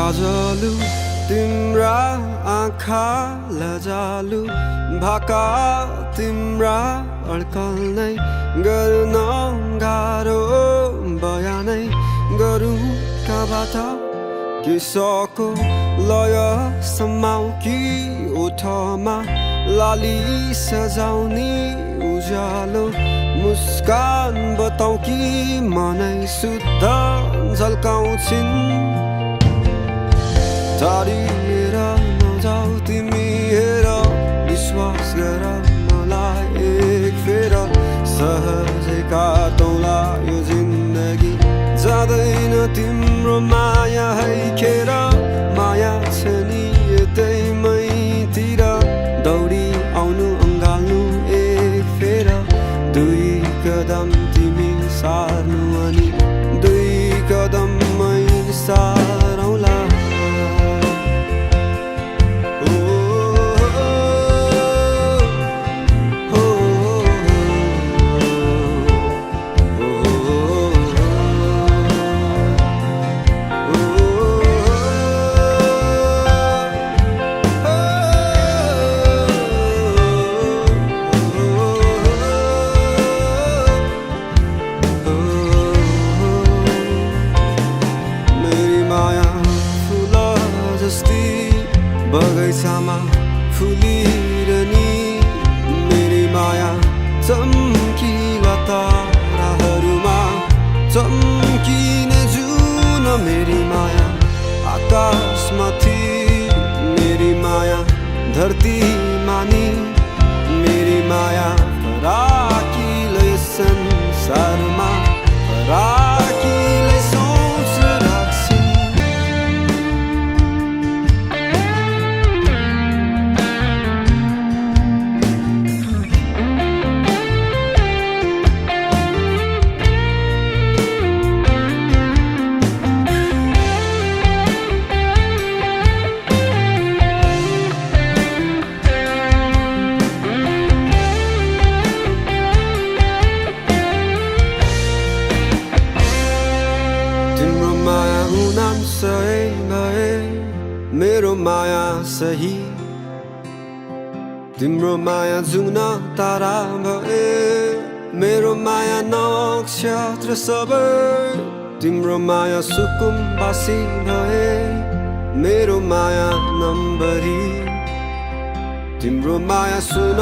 काजलु तिम्रा आँखा लजालु भाका तिम्रा अड्कल नै गर्न गाह्रो बयानै गरौँ कहाँबाट किसको लय समाउ कि ओठमा लाली सजाउने उज्यालो मुस्कान बताउ कि मनै शुद्ध झल्काउँछिन् टाढिएर नजाऊ तिमी हेर विश्वास गर मलाई एक फेर सहजै काटौँला यो जिन्दगी जाँदैन तिम्रो माया है खेर माया छ नि यतै मैतिर दौडी आउनु अँगाल्नु एक फेर दुई कदम तिमी सार्नु अनि दुई कदम मै सारौँला बगैँचामा फुलिरहने मेरी माया चम्किला ताराहरूमा चम्किने जुन मेरी माया आकाशमाथि मेरी माया धरतीमा नि मेरी माया फराकिलै संसारमा फराकिलै सोच राख्छिन् मेरो माया सही तिम्रो माया जुन तारा भए मेरो माया नक्षत्र सबै तिम्रो माया सुकुम्बासी भए मेरो माया नम्बरी तिम्रो माया सुन